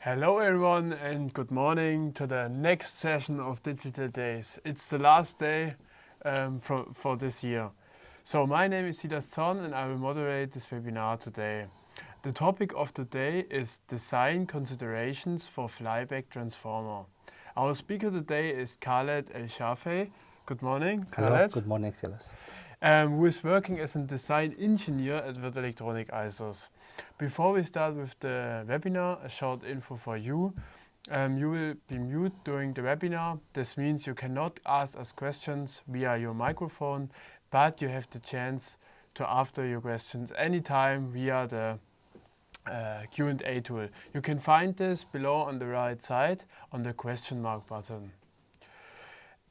Hello everyone and good morning to the next session of Digital Days. It's the last day for this year. So my name is Silas Zorn and I will moderate this webinar today. The topic of the day is design considerations for flyback transformer. Our speaker today is Khaled Elshafey. Good morning, Hello, Khaled. good morning, Silas. Who is working as a design engineer at Würth Elektronik. Before we start with the webinar, a short info for you. You will be mute during the webinar. This means you cannot ask us questions via your microphone, but you have the chance to ask your questions anytime via the Q&A tool. You can find this below on the right side on the question mark button.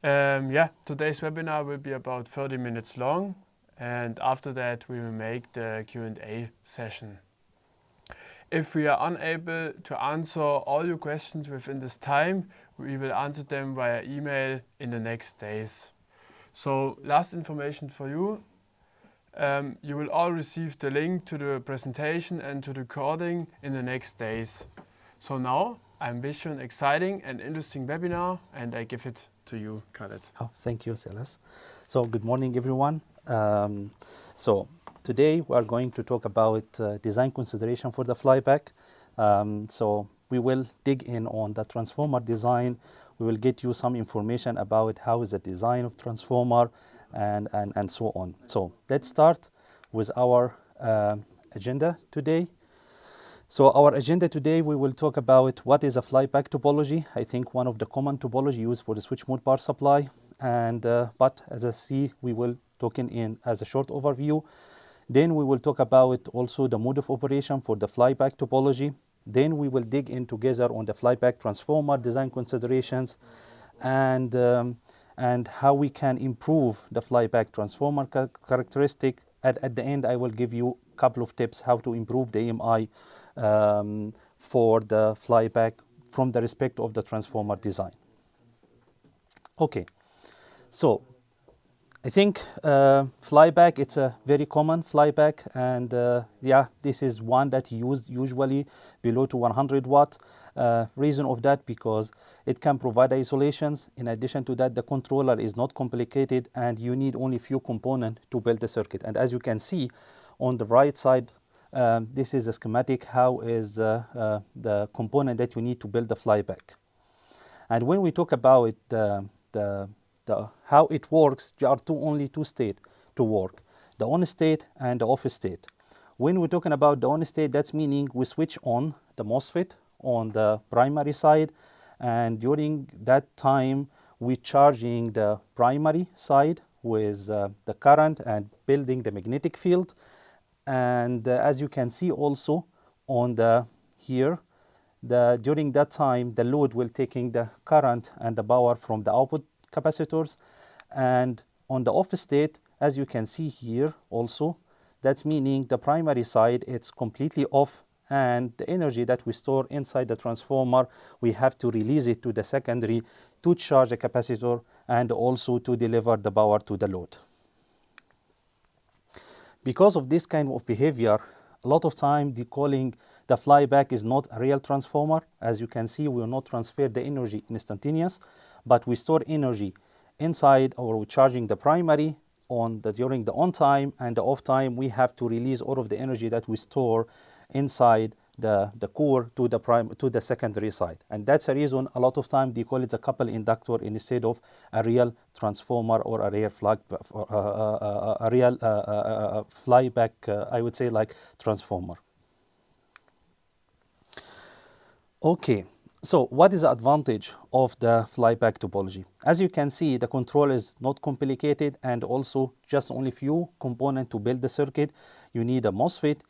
Today's webinar will be about 30 minutes long, and after that we will make the Q&A session. If we are unable to answer all your questions within this time, we will answer them via email in the next days. So last information for you. You will all receive the link to the presentation and to the recording in the next days. So now I wish you an exciting and interesting webinar, and I give it to you, Khaled. Oh, thank you, Silas. So good morning, everyone. So today we are going to talk about design consideration for the flyback. So we will dig in on the transformer design. We will get you some information about how is the design of transformer and so on. So let's start with our agenda today. So our agenda today, we will talk about what is a flyback topology. I think one of the common topology used for the switch mode power supply. And but as I see, we will talk in as a short overview. Then we will talk about also the mode of operation for the flyback topology. Then we will dig in together on the flyback transformer design considerations and how we can improve the flyback transformer characteristic. At the end, I will give you a couple of tips how to improve the AMI for the flyback from the respect of the transformer design. Okay, so I think flyback, it's a very common flyback, and this is one that used usually below to 100 watt. Reason of that, because it can provide isolations. In addition to that, the controller is not complicated and you need only few components to build the circuit. And as you can see on the right side, this is a schematic, how is the component that you need to build the flyback. And when we talk about how it works, there are only two states to work, the on state and the off state. When we're talking about the on state, that's meaning we switch on the MOSFET on the primary side, and during that time we're charging the primary side with the current and building the magnetic field. And as you can see also on the here, during that time the load will taking the current and the power from the output capacitors. And on the off state, as you can see here also, that's meaning the primary side, it's completely off, and the energy that we store inside the transformer, we have to release it to the secondary to charge the capacitor and also to deliver the power to the load. Because of this kind of behavior, a lot of time the calling the flyback is not a real transformer. As you can see, we will not transfer the energy instantaneous, but we store energy inside, or we're charging the primary during the on time, and the off time we have to release all of the energy that we store inside the core to the secondary side. And that's a reason a lot of time they call it a couple inductor instead of a real transformer or a real flyback, I would say, like transformer. Okay, so what is the advantage of the flyback topology? As you can see, the control is not complicated, and also just only few components to build the circuit. You need a MOSFET,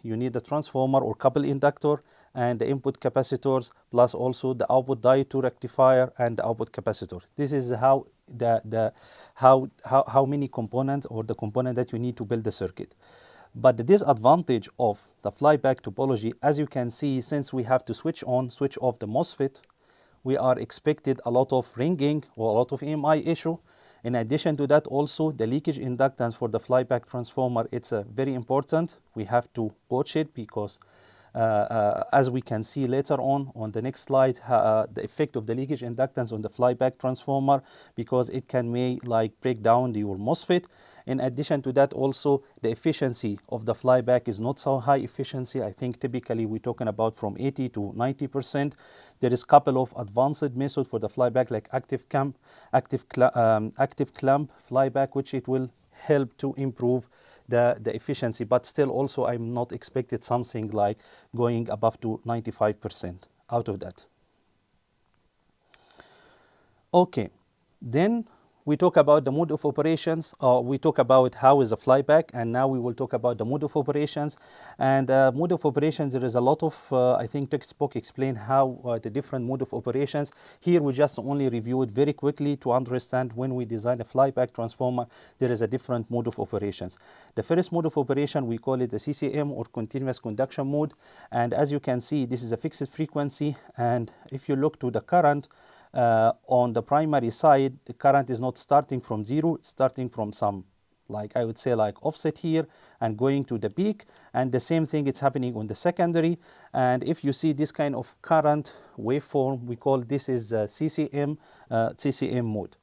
you need a transformer or couple inductor, and the input capacitors, plus also the output diode to rectifier and the output capacitor. This is how how many components, or the component that you need to build the circuit. But the disadvantage of the flyback topology, as you can see, since we have to switch on, switch off the MOSFET, we are expected a lot of ringing or a lot of AMI issue. In addition to that, also the leakage inductance for the flyback transformer, it's very important. We have to watch it, because as we can see later on the next slide, the effect of the leakage inductance on the flyback transformer, because it can may like break down your MOSFET. In addition to that, also the efficiency of the flyback is not so high efficiency. I think typically we're talking about from 80 to 90%. There is a couple of advanced methods for the flyback, like active clamp flyback, which it will help to improve the efficiency, but still also I'm not expected something like going above to 95% out of that. Okay, then we talk about the mode of operations. We talk about how is a flyback, and now we will talk about the mode of operations. And mode of operations, there is a lot of, I think, textbook explain how the different mode of operations. Here we just only review it very quickly to understand when we design a flyback transformer, there is a different mode of operations. The first mode of operation, we call it the CCM, or continuous conduction mode. And as you can see, this is a fixed frequency. And if you look to the current, on the primary side, the current is not starting from zero, it's starting from some, like I would say, like offset here and going to the peak. And the same thing is happening on the secondary. And if you see this kind of current waveform, we call this is CCM mode.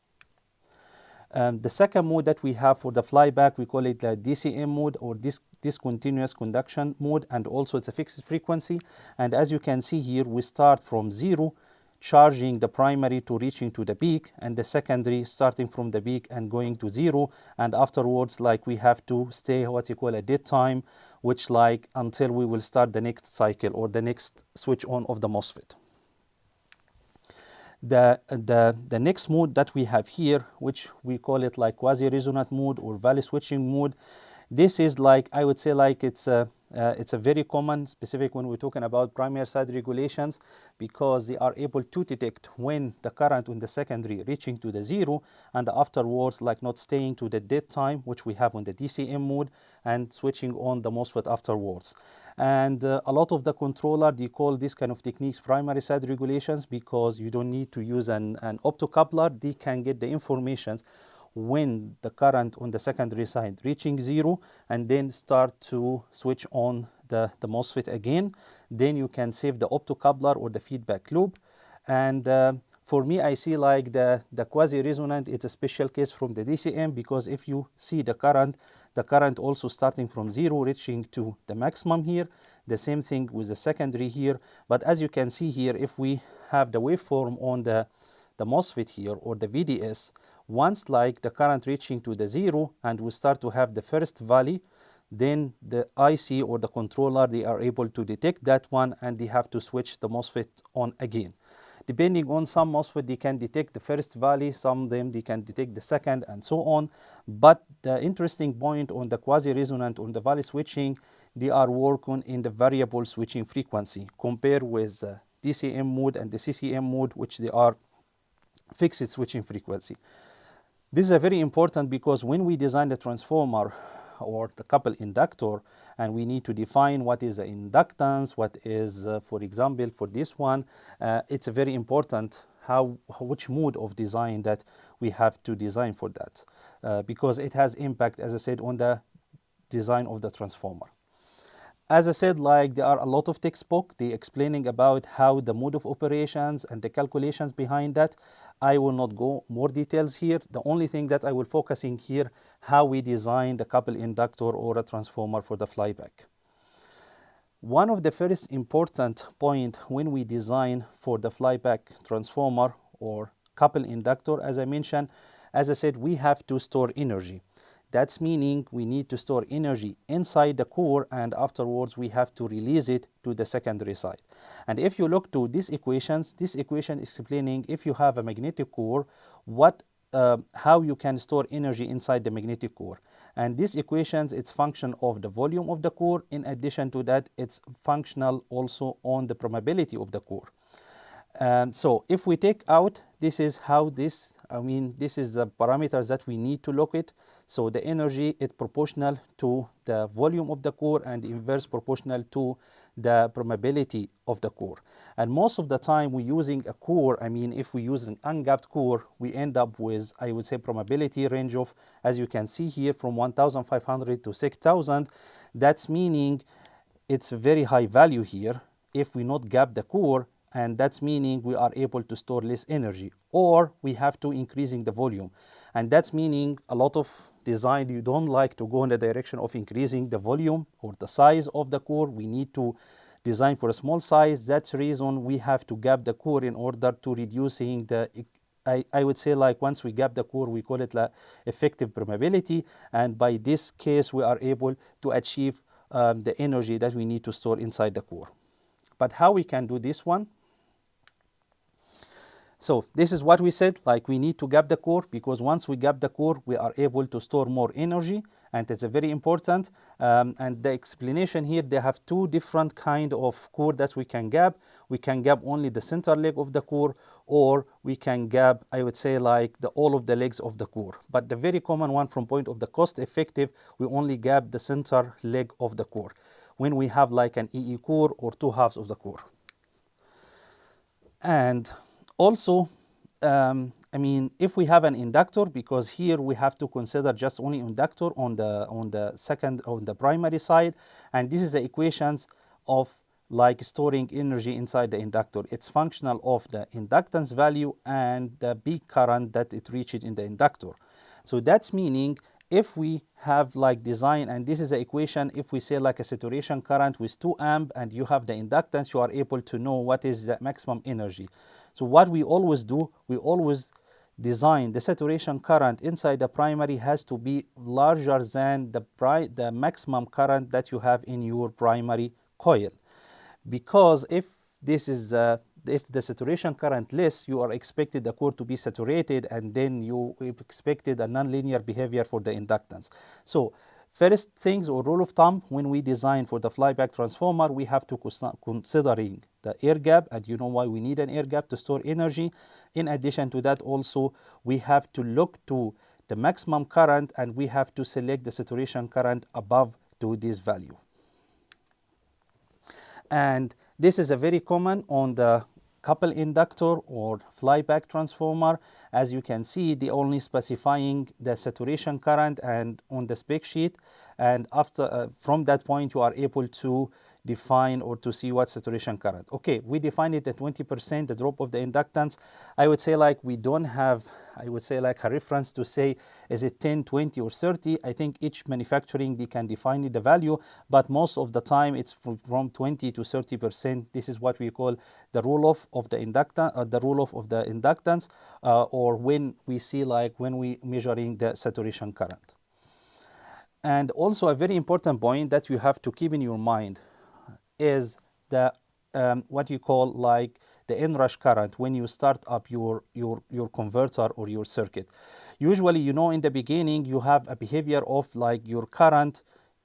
The second mode that we have for the flyback, we call it the DCM mode, or discontinuous conduction mode, and also it's a fixed frequency. And as you can see here, we start from zero, charging the primary to reaching to the peak, and the secondary starting from the peak and going to zero, and afterwards like we have to stay what you call a dead time, which like until we will start the next cycle or the next switch on of the MOSFET. The next mode that we have here, which we call it like quasi-resonant mode or valley switching mode, this is like, I would say, like it's a very common, specific when we're talking about primary side regulations, because they are able to detect when the current on the secondary reaching to the zero, and afterwards like not staying to the dead time, which we have on the DCM mode, and switching on the MOSFET afterwards. And a lot of the controller, they call this kind of techniques primary side regulations, because you don't need to use an optocoupler. They can get the information when the current on the secondary side reaching zero, and then start to switch on the MOSFET again. Then you can save the optocoupler or the feedback loop. And for me, I see like the quasi-resonant, it's a special case from the DCM, because if you see the current also starting from zero, reaching to the maximum here. The same thing with the secondary here. But as you can see here, if we have the waveform on the MOSFET here, or the VDS, once like the current reaching to the zero and we start to have the first valley, then the IC or the controller, they are able to detect that one, and they have to switch the MOSFET on again. Depending on some MOSFET, they can detect the first valley, some of them they can detect the second, and so on. But the interesting point on the quasi-resonant, on the valley switching, they are working in the variable switching frequency, compared with DCM mode and the CCM mode, which they are fixed switching frequency. This is very important, because when we design the transformer or the coupled inductor, and we need to define what is the inductance, what is, for example, for this one, it's very important which mode of design that we have to design for that, because it has impact, as I said, on the design of the transformer. As I said, like there are a lot of textbook, they explaining about how the mode of operations and the calculations behind that. I will not go more details here. The only thing that I will focus in here, how we design the coupled inductor or a transformer for the flyback. One of the first important point when we design for the flyback transformer or coupled inductor, as I mentioned, as I said, we have to store energy. That's meaning we need to store energy inside the core, and afterwards we have to release it to the secondary side. And if you look to these equations, this equation is explaining if you have a magnetic core, how you can store energy inside the magnetic core. And these equations, it's function of the volume of the core. In addition to that, it's functional also on the permeability of the core. So if we take out, this is how this is the parameters that we need to look at. So the energy is proportional to the volume of the core, and inverse proportional to the permeability of the core. And most of the time we're using a core, if we use an ungapped core, we end up with, I would say, permeability range of, as you can see here, from 1,500 to 6,000. That's meaning it's a very high value here if we not gap the core, and that's meaning we are able to store less energy, or we have to increasing the volume, and that's meaning a lot of design you don't like to go in the direction of increasing the volume or the size of the core. We need to design for a small size. That's the reason we have to gap the core in order to reducing the I would say like once we gap the core, we call it like effective permeability, and by this case we are able to achieve the energy that we need to store inside the core. But how we can do this one? So this is what we said, like we need to gap the core, because once we gap the core, we are able to store more energy, and it's a very important. And the explanation here, they have two different kind of core that we can gap. We can gap only the center leg of the core, or we can gap, I would say, like all of the legs of the core. But the very common one from point of the cost effective, we only gap the center leg of the core when we have like an EE core or two halves of the core. And also, I mean, if we have an inductor, because here we have to consider just only inductor on the primary side, and this is the equations of like storing energy inside the inductor. It's functional of the inductance value and the peak current that it reaches in the inductor. So that's meaning if we have like design, and this is the equation, if we say like a saturation current with 2 amp and you have the inductance, you are able to know what is the maximum energy. So what we always do, we always design the saturation current inside the primary has to be larger than the maximum current that you have in your primary coil. Because if this is if the saturation current less, you are expected the core to be saturated, and then you expected a nonlinear behavior for the inductance. So first things, or rule of thumb, when we design for the flyback transformer, we have to considering the air gap, and you know why we need an air gap to store energy. In addition to that, also we have to look to the maximum current, and we have to select the saturation current above to this value. And this is a very common on the couple inductor or flyback transformer. As you can see, they only specifying the saturation current and on the spec sheet, and after from that point you are able to define or to see what saturation current. Okay, we define it at 20%, the drop of the inductance. I would say like we don't have, I would say like a reference to say is it 10, 20 or 30. I think each manufacturing they can define the value, but most of the time it's from 20 to 30%. This is what we call the rule of the inductance, the rule of the inductance, or when we see like when we measuring the saturation current. And also a very important point that you have to keep in your mind is the what you call like the inrush current when you start up your converter or your circuit. Usually, you know, in the beginning you have a behavior of like your current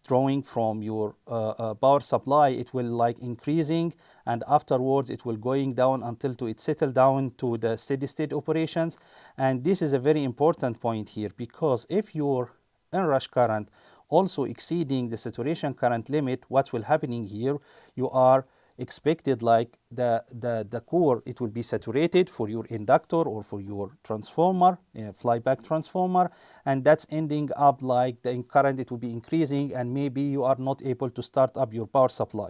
drawing from your power supply. It will like increasing, and afterwards it will going down until it settle down to the steady state operations. And this is a very important point here, because if your inrush current also exceeding the saturation current limit, what will happening here, you are expected like the core, it will be saturated for your inductor or for your transformer, flyback transformer, and that's ending up like the current, it will be increasing, and maybe you are not able to start up your power supply.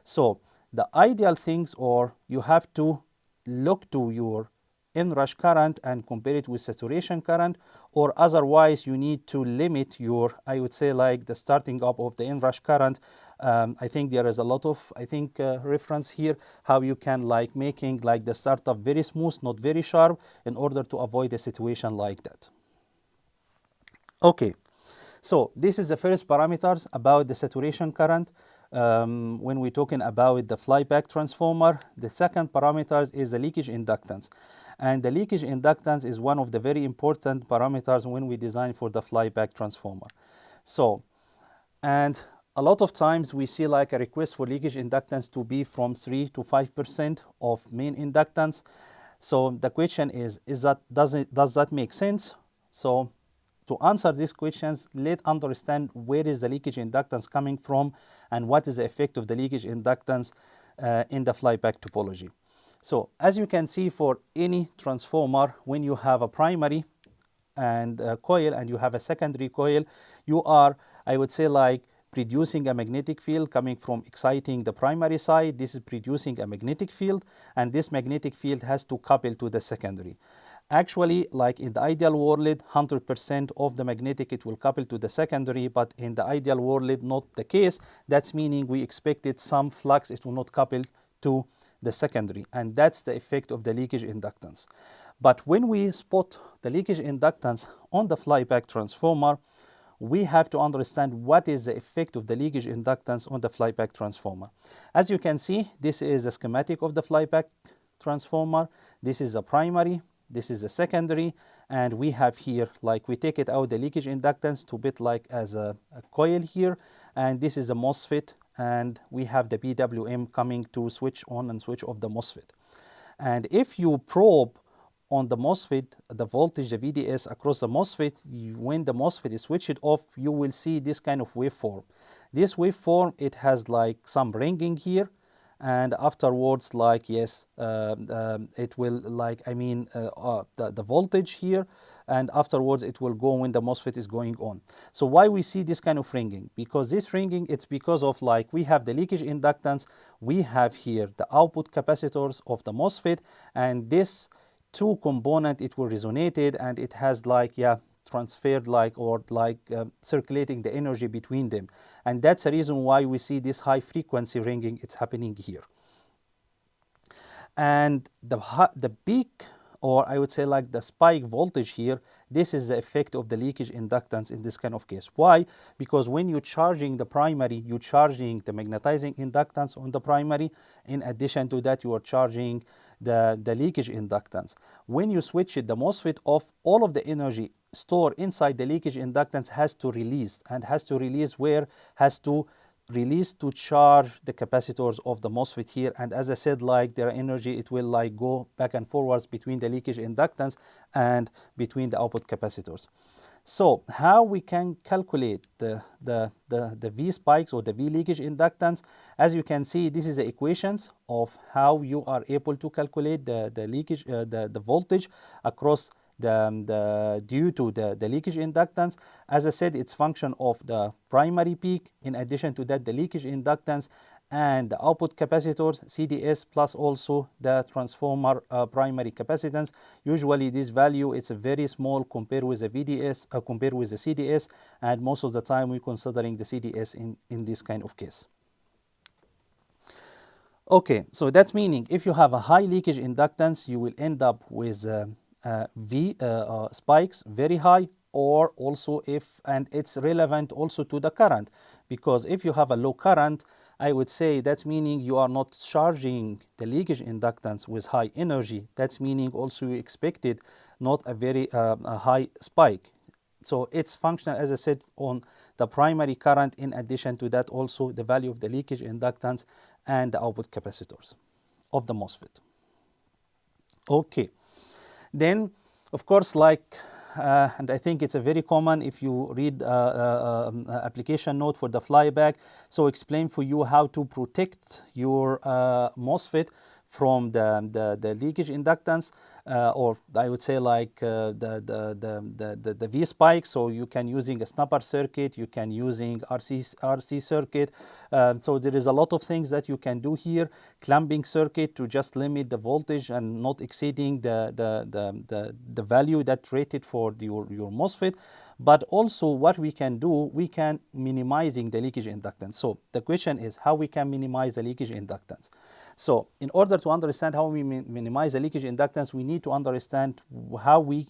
So the ideal things, or you have to look to your inrush current and compare it with saturation current, or otherwise you need to limit your, I would say like the starting up of the inrush current. I think there is a lot of, I think reference here how you can like making like the startup very smooth, not very sharp, in order to avoid a situation like that. Okay, so this is the first parameters about the saturation current. When we're talking about the flyback transformer, the second parameters is the leakage inductance. And the leakage inductance is one of the very important parameters when we design for the flyback transformer. So, and a lot of times we see like a request for leakage inductance to be from 3 to 5% of main inductance. So the question is that does that make sense? So to answer these questions, let's understand where is the leakage inductance coming from and what is the effect of the leakage inductance in the flyback topology. So as you can see, for any transformer, when you have a primary and a coil and you have a secondary coil, you are, I would say like producing a magnetic field coming from exciting the primary side. This is producing a magnetic field, and this magnetic field has to couple to the secondary. Actually, like in the ideal world, 100% of the magnetic it will couple to the secondary, but in the ideal world, not the case. That's meaning we expected some flux, it will not couple to the secondary, and that's the effect of the leakage inductance. But when we spot the leakage inductance on the flyback transformer, we have to understand what is the effect of the leakage inductance on the flyback transformer. As you can see, this is a schematic of the flyback transformer. This is a primary, this is a secondary, and we have here, like we take it out the leakage inductance to bit like as a coil here, and this is a MOSFET, and we have the PWM coming to switch on and switch off the MOSFET. And if you probe on the MOSFET, the voltage, the VDS across the MOSFET, when the MOSFET is switched off, you will see this kind of waveform. This waveform, it has like some ringing here, and afterwards, like, yes, it will, like, I mean, the voltage here, and afterwards it will go when the MOSFET is going on. So why we see this kind of ringing? Because this ringing, it's because of, like, we have the leakage inductance, we have here the output capacitors of the MOSFET, and this two component, it will resonated, and it has, like, yeah, transferred, like, or like circulating the energy between them, and that's the reason why we see this high frequency ringing. It's happening here, and the peak, or I would say like the spike voltage here, this is the effect of the leakage inductance in this kind of case. Why? Because when you're charging the primary, you're charging the magnetizing inductance on the primary. In addition to that, you are charging the leakage inductance. When you switch it, the MOSFET off, all of the energy stored inside the leakage inductance has to release, and has to release where? Has to release to charge the capacitors of the MOSFET here. And as I said, like, their energy, it will like go back and forwards between the leakage inductance and between the output capacitors. So how we can calculate the V spikes or the V leakage inductance? As you can see, this is the equations of how you are able to calculate the leakage, the voltage across due to the leakage inductance. As I said, it's function of the primary peak. In addition to that, the leakage inductance and the output capacitors, CDS, plus also the transformer primary capacitance. Usually this value, it's a very small compared with the VDS, compared with the CDS, and most of the time we're considering the CDS in this kind of case. Okay, so that's meaning if you have a high leakage inductance, you will end up with V spikes very high, or also and it's relevant also to the current, because if you have a low current, I would say that's meaning you are not charging the leakage inductance with high energy. That's meaning also you expected not a very high spike. So it's functional, as I said, on the primary current. In addition to that, also the value of the leakage inductance and the output capacitors of the MOSFET. Okay. Then, of course, like, and I think it's a very common if you read application note for the flyback. So explain for you how to protect your MOSFET from the leakage inductance, or I would say like the V spike. So you can using a snapper circuit, you can using RC circuit. So there is a lot of things that you can do here. Clamping circuit to just limit the voltage and not exceeding the value that rated for your MOSFET. But also what we can do, we can minimizing the leakage inductance. So the question is how we can minimize the leakage inductance. So in order to understand how we minimize the leakage inductance, we need to understand how we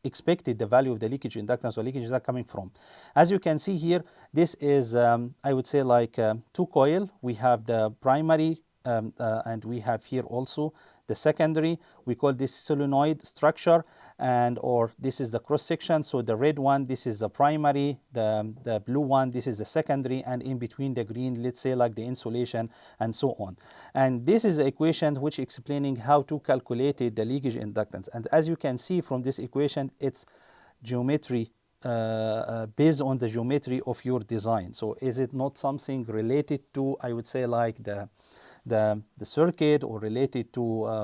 expected the value of the leakage inductance or leakage is coming from. As you can see here, this is, I would say like two coil. We have the primary and we have here also the secondary. We call this solenoid structure, and or this is the cross section. So the red one, this is the primary, the blue one, this is the secondary, and in between the green, let's say like the insulation and so on. And this is the equation which explaining how to calculate the leakage inductance. And as you can see from this equation, it's geometry based on the geometry of your design. So is it not something related to, I would say like the circuit, or related to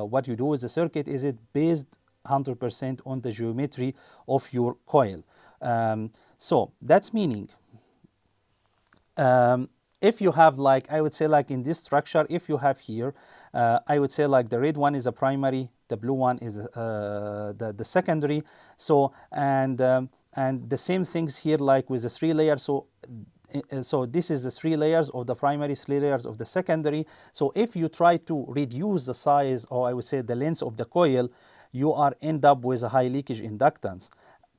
what you do with the circuit? Is it based 100% on the geometry of your coil? So that's meaning If you have like, I would say like in this structure, if you have here, I would say like the red one is a primary, the blue one is the secondary. So and the same things here like with the 3 layers. So this is the 3 layers of the primary, 3 layers of the secondary. So if you try to reduce the size, or I would say the length of the coil, you are end up with a high leakage inductance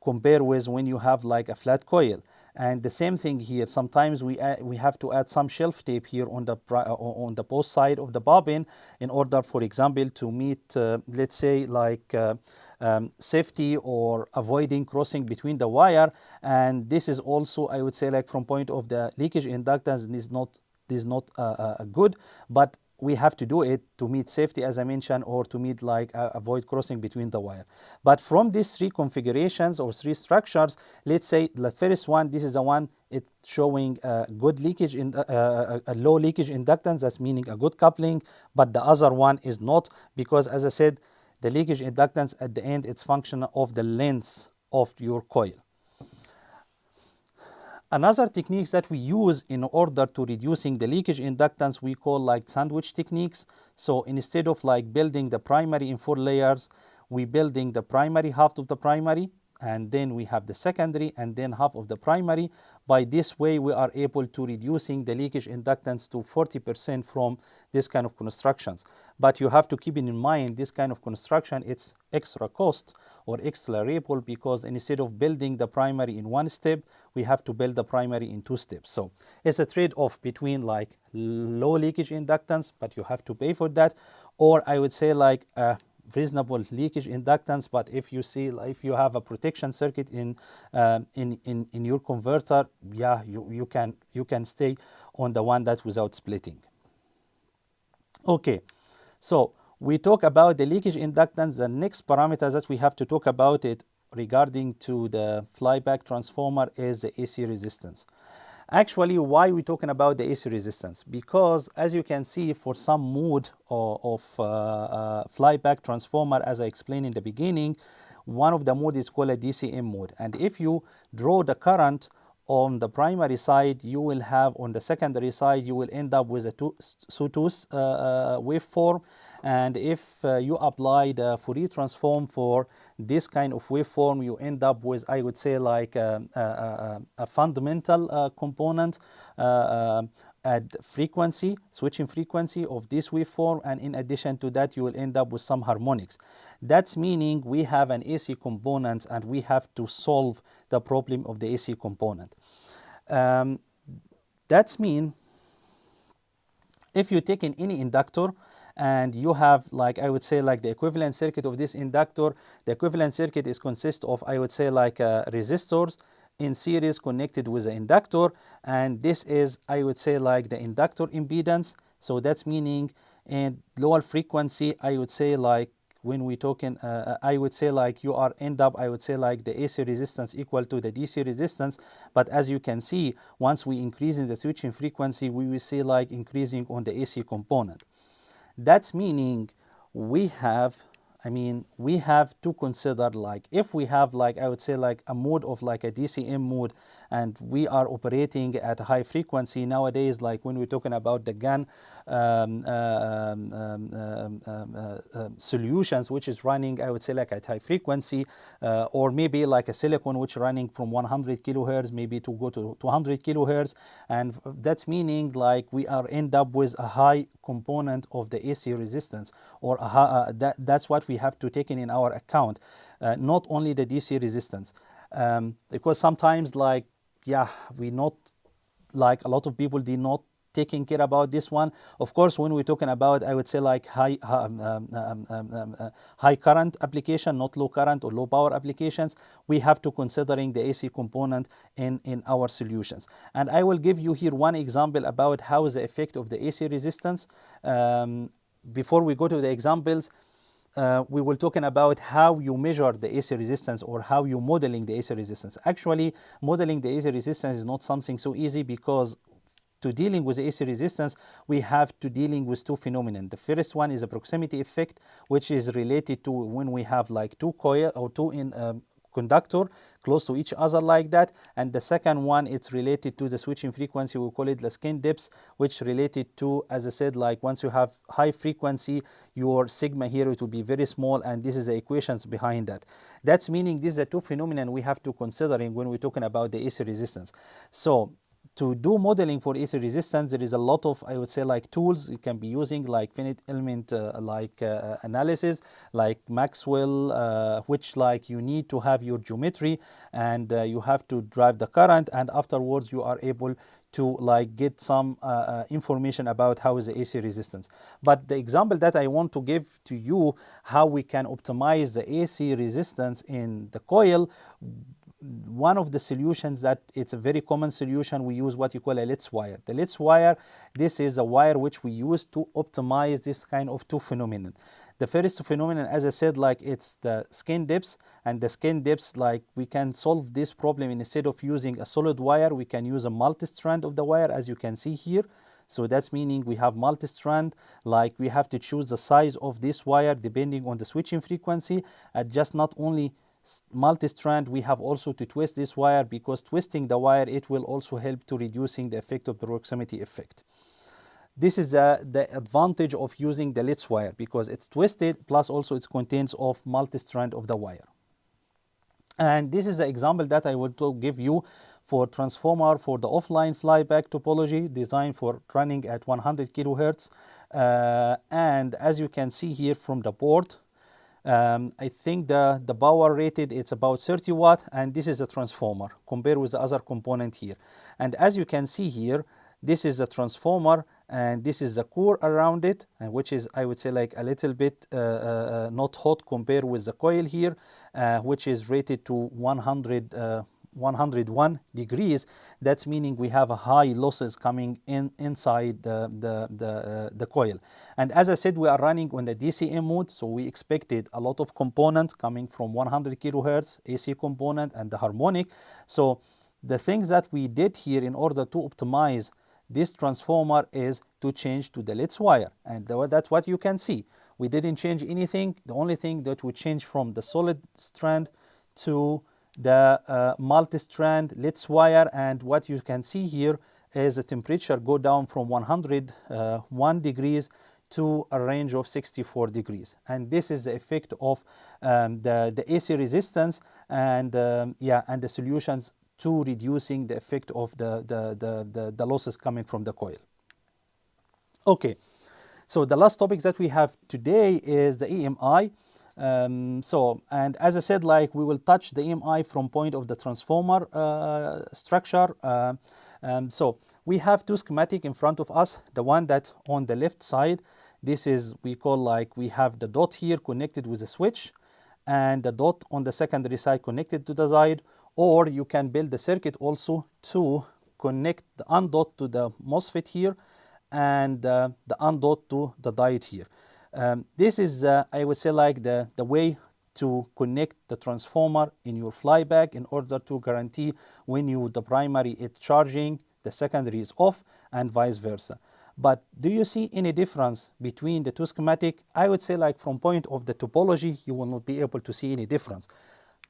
compared with when you have like a flat coil. And the same thing here, sometimes we have to add some shelf tape here on the both side of the bobbin in order, for example, to meet let's say like safety or avoiding crossing between the wire. And this is also, I would say, like from point of the leakage inductance, is not good, but we have to do it to meet safety, as I mentioned, or to meet like avoid crossing between the wire. But from these 3 configurations or 3 structures, let's say the first one, this is the one it's showing good leakage in a low leakage inductance, that's meaning a good coupling, but the other one is not, because as I said, the leakage inductance at the end, it's function of the length of your coil. Another techniques that we use in order to reducing the leakage inductance, we call like sandwich techniques. So instead of like building the primary in 4 layers, we building the primary half of the primary, and then we have the secondary, and then half of the primary. By this way, we are able to reducing the leakage inductance to 40% from this kind of constructions. But you have to keep in mind, this kind of construction, it's extra cost or extra variable, because instead of building the primary in 1 step, we have to build the primary in 2 steps. So it's a trade-off between like low leakage inductance, but you have to pay for that, or I would say like reasonable leakage inductance, but if you have a protection circuit in your converter, yeah, you can stay on the one that's without splitting. Okay, so we talk about the leakage inductance. The next parameter that we have to talk about it regarding to the flyback transformer is the AC resistance. Actually, why are we talking about the AC resistance? Because as you can see, for some mode of flyback transformer, as I explained in the beginning, one of the mode is called a DCM mode. And if you draw the current on the primary side, you will have on the secondary side, you will end up with a sawtooth waveform. And if you apply the Fourier transform for this kind of waveform, you end up with, I would say, like a fundamental component at frequency, switching frequency of this waveform, and in addition to that, you will end up with some harmonics. That's meaning we have an AC component, and we have to solve the problem of the AC component. That's mean if you take in any inductor, and you have, like, I would say, like the equivalent circuit of this inductor, the equivalent circuit is consist of, I would say, like resistors in series connected with the inductor, and this is, I would say, like the inductor impedance. So that's meaning in lower frequency, I would say, like when we talking, I would say like you are end up, I would say like the AC resistance equal to the DC resistance. But as you can see, once we increase in the switching frequency, we will see like increasing on the AC component. That's meaning we have, we have to consider, like, if we have, like, I would say, like a mode of like a DCM mode, and we are operating at a high frequency nowadays, like when we're talking about the GAN solutions, which is running, I would say, like at high frequency, or maybe like a silicon which running from 100 kilohertz, maybe to go to 200 kilohertz, and that's meaning like we are end up with a high component of the AC resistance, or that's what we have to take in our account, not only the DC resistance, because sometimes, like, yeah, we not, like a lot of people did not taking care about this one. Of course, when we're talking about, I would say, like high current application, not low current or low power applications, we have to considering the AC component in our solutions. And I will give you here one example about how is the effect of the AC resistance. Before we go to the examples, we will talking about how you measure the AC resistance, or how you modeling the AC resistance. Actually, modeling the AC resistance is not something so easy, because to dealing with AC resistance, we have to dealing with 2 phenomena. The first one is a proximity effect, which is related to when we have like 2 coil or 2 conductor close to each other like that, and the second one it's related to the switching frequency. We call it the skin depths, which related to, as I said, like once you have high frequency, your sigma here it will be very small, and this is the equations behind that. That's meaning these are two phenomena we have to considering when we're talking about the AC resistance. So to do modeling for AC resistance, there is a lot of, I would say, like tools you can be using, like finite element analysis, like Maxwell, which like you need to have your geometry, and you have to drive the current, and afterwards you are able to like get some information about how is the AC resistance. But the example that I want to give to you, how we can optimize the AC resistance in the coil, one of the solutions that it's a very common solution, we use what you call a Litz wire. The Litz wire, this is a wire which we use to optimize this kind of two phenomena. The first phenomenon, as I said, like it's the skin depths, and the skin depths, like we can solve this problem instead of using a solid wire, we can use a multi-strand of the wire, as you can see here. So that's meaning we have multi-strand, like we have to choose the size of this wire depending on the switching frequency, and just not only multi-strand, we have also to twist this wire, because twisting the wire, it will also help to reducing the effect of the proximity effect. This is the advantage of using the Litz wire, because it's twisted, plus also it contains of multi-strand of the wire. And this is the example that I want to give you for transformer for the offline flyback topology, designed for running at 100 kilohertz. And as you can see here from the board, I think the power rated, it's about 30 watt, and this is a transformer compared with the other component here. And as you can see here, this is a transformer, and this is the core around it, and which is, I would say, like a little bit not hot compared with the coil here, which is rated to 101 degrees. That's meaning we have a high losses coming inside the coil. And as I said, we are running on the DCM mode, so we expected a lot of components coming from 100 kilohertz AC component and the harmonic. So the things that we did here in order to optimize this transformer is to change to the Litz wire, and that's what you can see. We didn't change anything. The only thing that we changed from the solid strand to the multi-strand Litz wire, and what you can see here is the temperature go down from 101 degrees to a range of 64 degrees, and this is the effect of the AC resistance, and and the solutions to reducing the effect of the losses coming from the coil. Okay, so the last topic that we have today is the EMI. And as I said, like we will touch the EMI from point of the transformer structure. So we have two schematic in front of us. The one that on the left side, this is, we call, like we have the dot here connected with a switch, and the dot on the secondary side connected to the side. Or you can build the circuit also to connect the undot to the MOSFET here, and the undot to the diode here. This is, I would say, like the way to connect the transformer in your flyback in order to guarantee when the primary is charging, the secondary is off, and vice versa. But do you see any difference between the two schematic? I would say, like from point of the topology, you will not be able to see any difference.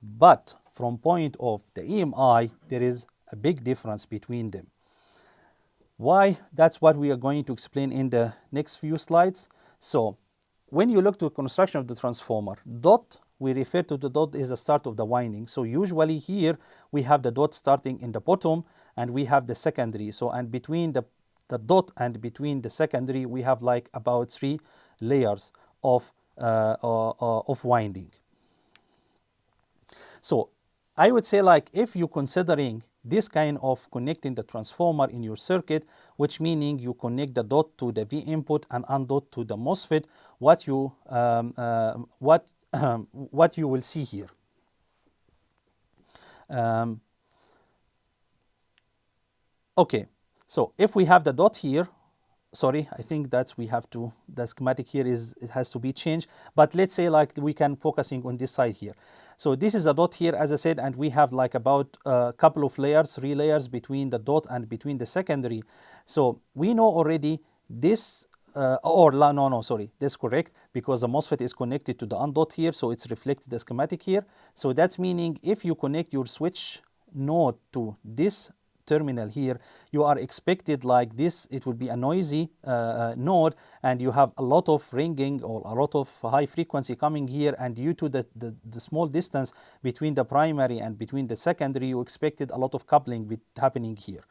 But from point of the EMI, there is a big difference between them. Why? That's what we are going to explain in the next few slides. So when you look to construction of the transformer, dot, we refer to the dot is the start of the winding. So usually here we have the dot starting in the bottom, and we have the secondary. So, and between the dot and between the secondary, we have like about 3 layers of winding. So I would say, like if you're considering this kind of connecting the transformer in your circuit, which meaning you connect the dot to the V input and undot to the MOSFET, what you will see here. Okay, so if we have the dot here, sorry, I think that's we have to, the schematic here is, it has to be changed, but let's say like we can focusing on this side here. So this is a dot here, as I said, and we have like about a couple of layers, 3 layers between the dot and between the secondary. So we know already this no, sorry, that's correct, because the MOSFET is connected to the undot here, so it's reflected the schematic here. So that's meaning if you connect your switch node to this terminal here, you are expected like this, it will be a noisy node, and you have a lot of ringing or a lot of high frequency coming here, and due to the small distance between the primary and between the secondary, you expected a lot of coupling happening here.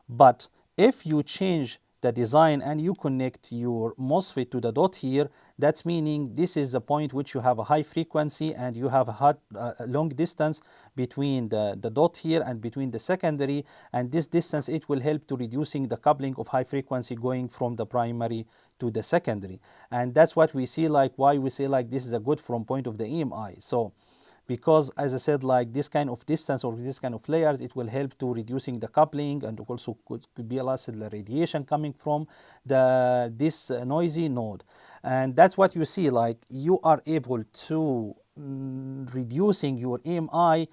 But if you change the design and you connect your MOSFET to the dot here, that's meaning this is the point which you have a high frequency and you have a long distance between the dot here and between the secondary, and this distance, it will help to reducing the coupling of high frequency going from the primary to the secondary. And that's what we see, like why we say like this is a good from point of the EMI. So because, as I said, like this kind of distance or this kind of layers, it will help to reducing the coupling, and also could be less the radiation coming from this noisy node. And that's what you see, like you are able to reducing your EMI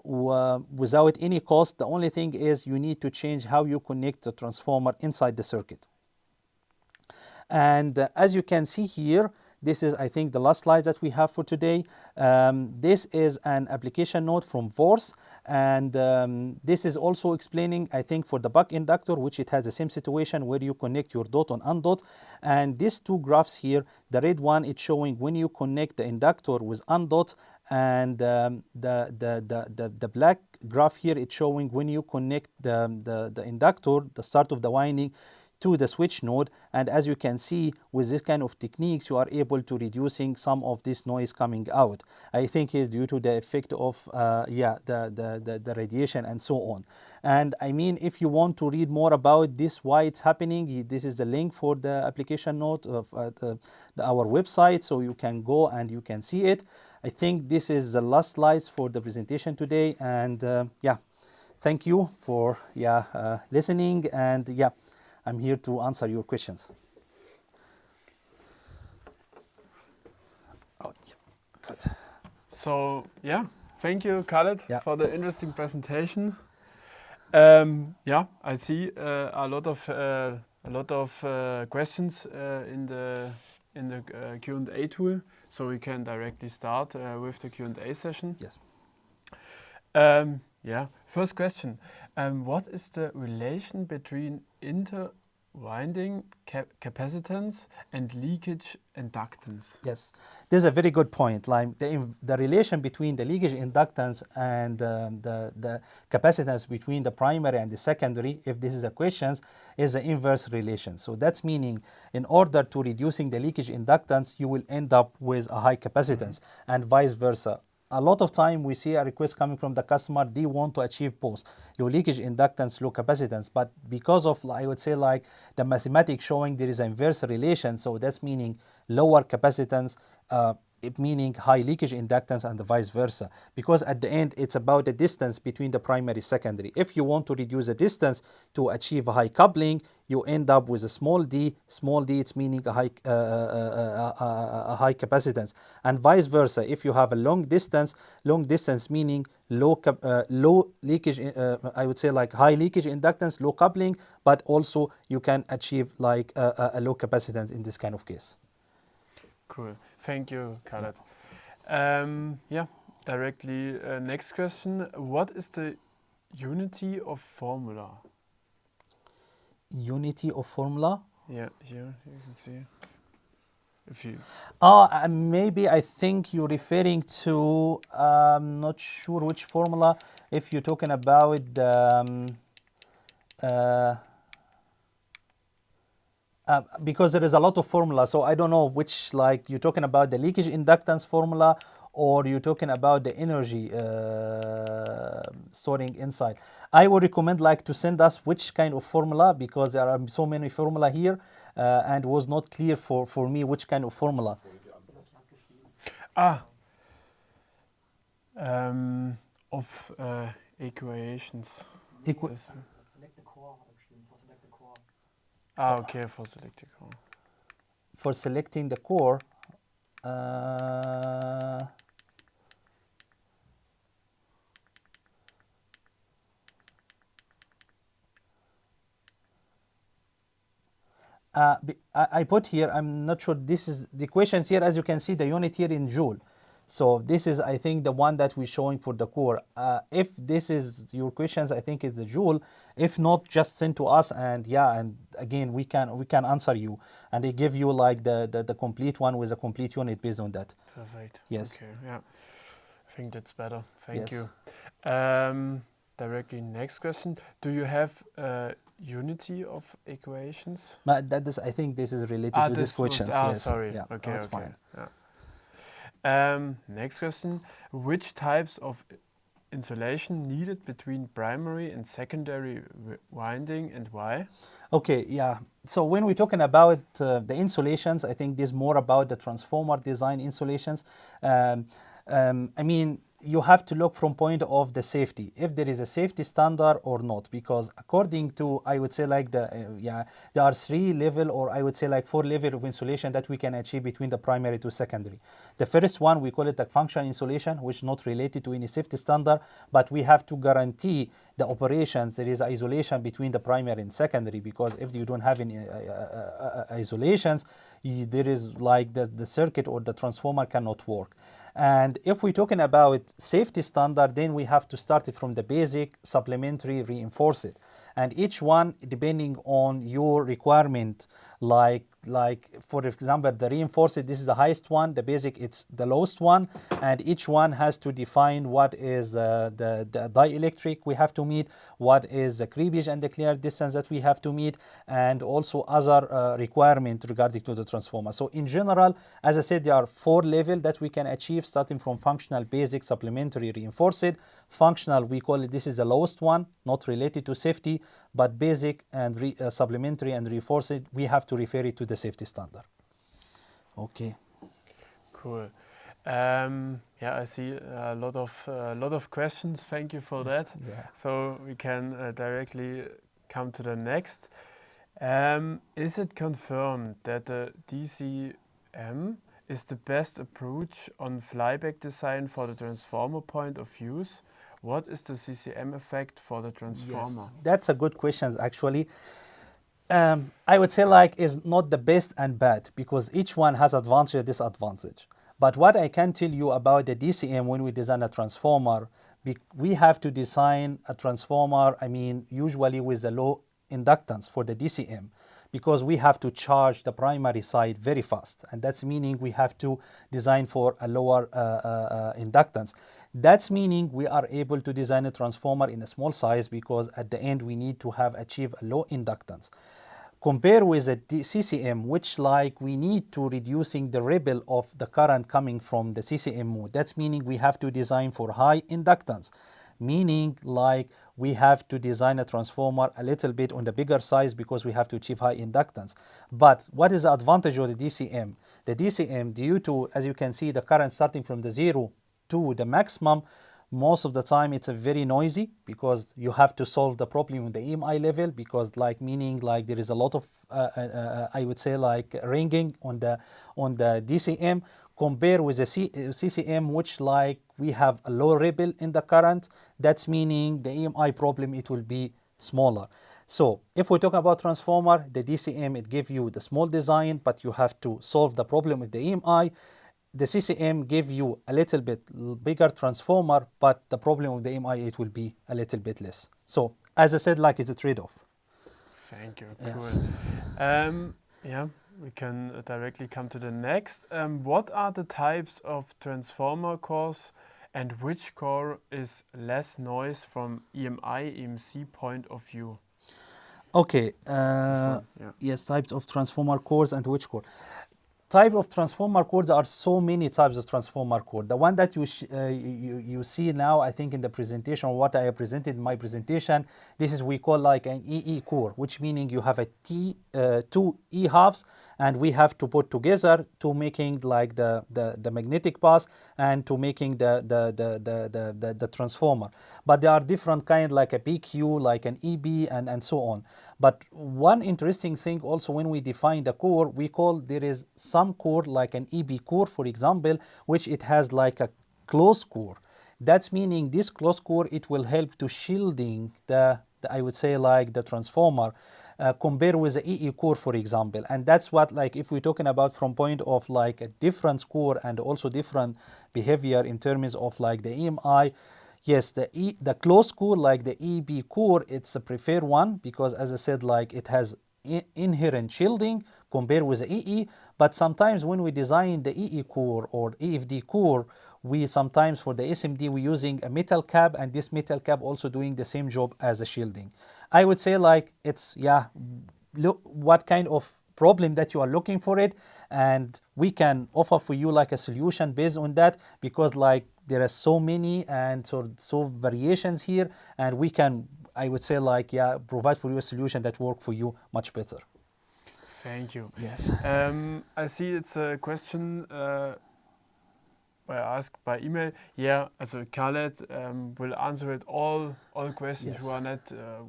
without any cost. The only thing is you need to change how you connect the transformer inside the circuit. And as you can see here, this is, I think, the last slide that we have for today. This is an application note from Würth, and this is also explaining, I think, for the buck inductor, which it has the same situation where you connect your dot on undot. And these two graphs here, the red one, it's showing when you connect the inductor with undot, and the black graph here, it's showing when you connect the inductor, the start of the winding, to the switch node. And as you can see, with this kind of techniques, you are able to reducing some of this noise coming out. I think is due to the effect of the radiation and so on. And I mean, if you want to read more about this, why it's happening, this is the link for the application note of our website, so you can go and you can see it. I think this is the last slides for the presentation today, and thank you for listening, and I'm here to answer your questions. Oh, yeah, good. So thank you, Khaled, for the interesting presentation. I see a lot of questions in the Q&A tool, so we can directly start with the Q&A session. Yes. First question. What is the relation between interwinding capacitance and leakage inductance? Yes, this is a very good point. Like the relation between the leakage inductance and the capacitance between the primary and the secondary, if this is a question, is the inverse relation. So that's meaning in order to reducing the leakage inductance, you will end up with a high capacitance, and vice versa. A lot of time we see a request coming from the customer, they want to achieve both low leakage inductance, low capacitance, but because of, I would say, like the mathematics showing there is an inverse relation, so that's meaning lower capacitance, it meaning high leakage inductance, and the vice versa, because at the end it's about the distance between the primary secondary. If you want to reduce the distance to achieve a high coupling, you end up with a small d. Small d, it's meaning a high capacitance, and vice versa. If you have a long distance meaning low leakage, I would say like high leakage inductance, low coupling, but also you can achieve like a low capacitance in this kind of case. Cool. Thank you, Khaled. Directly next question. What is the unity of formula? Unity of formula? Yeah, here you can see. If you maybe I think you're referring to, I'm not sure which formula. If you're talking about because there is a lot of formula, so I don't know which, like you're talking about the leakage inductance formula, or you're talking about the energy storing inside. I would recommend like to send us which kind of formula, because there are so many formula here, and it was not clear for me which kind of formula. Of equations. Select the core, for select the core. Okay, for selecting core. For selecting the core, I put here, I'm not sure, this is the questions here, as you can see, the unit here in joule. So this is, I think, the one that we're showing for the core. If this is your questions, I think it's the joule. If not, just send to us, and yeah, and again, we can answer you, and they give you like the complete one with a complete unit based on that. Perfect. Yes. Okay. Yeah. I think that's better. Thank Yes. you. Directly next question. Do you have unity of equations? But that is, I think this is related to these questions. Yes. Sorry. Yeah, Okay. that's Okay. fine. Yeah. Next question. Which types of insulation needed between primary and secondary winding, and why? Okay, yeah. So when we're talking about the insulations, I think this is more about the transformer design insulations. I mean, you have to look from point of the safety, if there is a safety standard or not, because according to, I would say like there are 3 level, or I would say like 4 level of insulation that we can achieve between the primary to secondary. The first one, we call it the functional insulation, which is not related to any safety standard, but we have to guarantee the operations, there is isolation between the primary and secondary, because if you don't have any isolations, there is like the circuit or the transformer cannot work. And if we're talking about safety standard, then we have to start it from the basic, supplementary, reinforce it. And each one, depending on your requirement, like for example, the reinforced, this is the highest one, the basic, it's the lowest one, and each one has to define what is the dielectric we have to meet, what is the creepage and the clear distance that we have to meet, and also other requirement regarding to the transformer. So in general, as I said, there are 4 levels that we can achieve, starting from functional, basic, supplementary, reinforced. Functional, we call it, this is the lowest one, not related to safety, but basic and supplementary and reinforced, we have to refer it to the safety standard. Okay. Cool. Yeah, I see a lot of questions. Thank you for that. Yeah. So we can directly come to the next. Is it confirmed that the DCM is the best approach on flyback design for the transformer point of use? What is the CCM effect for the transformer? Yes, that's a good question actually. I would say like is not the best and bad, because each one has advantage and disadvantage. But what I can tell you about the DCM, when we design a transformer, we have to design a transformer, I mean, usually with a low inductance for the DCM, because we have to charge the primary side very fast. And that's meaning we have to design for a lower inductance. That's meaning we are able to design a transformer in a small size, because at the end we need to have achieved a low inductance. Compare with a CCM, which like we need to reducing the ripple of the current coming from the CCM mode. That's meaning we have to design for high inductance, meaning like we have to design a transformer a little bit on the bigger size, because we have to achieve high inductance. But what is the advantage of the DCM? The DCM, due to, as you can see, the current starting from the 0 to the maximum, most of the time it's a very noisy, because you have to solve the problem with the EMI level, because like meaning like there is a lot of I would say like ringing on the DCM, compare with the CCM, which like we have a low ripple in the current. That's meaning the EMI problem, it will be smaller. So if we talk about transformer, the DCM, it gives you the small design, but you have to solve the problem with the EMI. The CCM give you a little bit bigger transformer, but the problem with the EMI, it will be a little bit less. So as I said, like it's a trade-off. Thank you. Yes. Cool. Yeah, we can directly come to the next. What are the types of transformer cores, and which core is less noise from EMI, EMC point of view? Okay. Yeah. Yes, types of transformer cores and which core. Type of transformer core, there are so many types of transformer core. The one that you see now, I think in the presentation, what I presented in my presentation, this is we call like an EE core, which meaning you have a two E halves, and we have to put together to making like the magnetic path and to making the transformer. But there are different kind, like a PQ, like an EB, and so on. But one interesting thing also, when we define the core, we call there is some core like an EB core, for example, which it has like a closed core. That's meaning this closed core, it will help to shielding the I would say like the transformer. compared with the EE core, for example. And that's what, like, if we're talking about from point of like a different score and also different behavior in terms of like the EMI, yes, the closed core, like the EB core, it's a preferred one because, as I said, like it has inherent shielding compared with the EE. But sometimes when we design the EE core or EFD core, we sometimes for the SMD we're using a metal cap, and this metal cap also doing the same job as a shielding. I would say like it's, yeah, look what kind of problem that you are looking for it, and we can offer for you like a solution based on that, because like there are so many and so variations here, and we can, I would say like, yeah, provide for you a solution that work for you much better. Thank you. Yes. I see it's a question I asked by email. Yeah, also Khaled will answer it all questions. Yes. who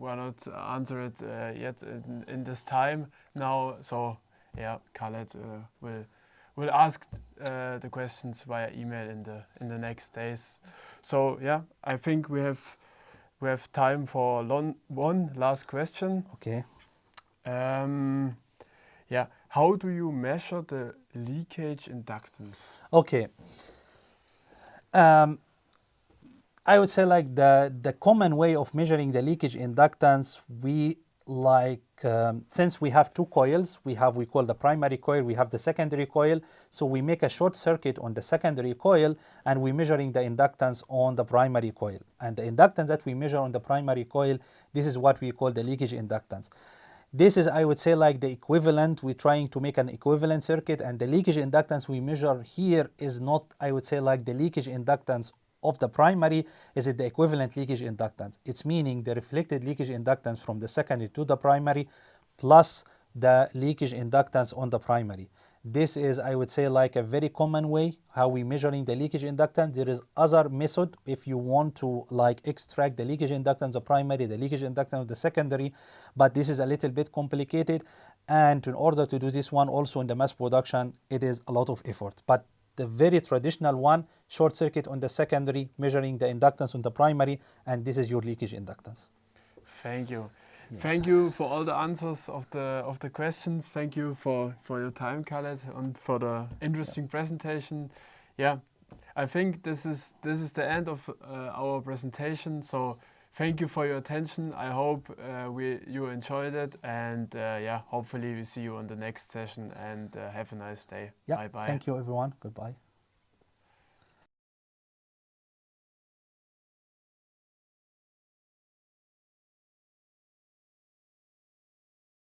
are not answered yet in this time now. So yeah, Khaled will ask the questions via email in the next days. So yeah, I think we have time for one last question. Okay. Yeah, how do you measure the leakage inductance? Okay. I would say like the common way of measuring the leakage inductance, we like, since we have two coils, we call the primary coil, we have the secondary coil, so we make a short circuit on the secondary coil and we're measuring the inductance on the primary coil. And the inductance that we measure on the primary coil, this is what we call the leakage inductance. This is, I would say, like the equivalent. We're trying to make an equivalent circuit, and the leakage inductance we measure here is not, I would say, like the leakage inductance of the primary. Is it the equivalent leakage inductance? It's meaning the reflected leakage inductance from the secondary to the primary plus the leakage inductance on the primary. This is, I would say, like a very common way how we measuring the leakage inductance. There is other method if you want to like extract the leakage inductance of the primary, the leakage inductance of the secondary, but this is a little bit complicated, and in order to do this one also in the mass production, it is a lot of effort. But the very traditional one, short circuit on the secondary, measuring the inductance on the primary, and this is your leakage inductance. Thank you. Yes. Thank you for all the answers of the questions. Thank you for your time, Khaled, and for the interesting presentation. Yeah, I think this is the end of our presentation. So thank you for your attention. I hope you enjoyed it, and yeah, hopefully we see you on the next session. And have a nice day. Yeah. Bye bye. Thank you, everyone. Goodbye.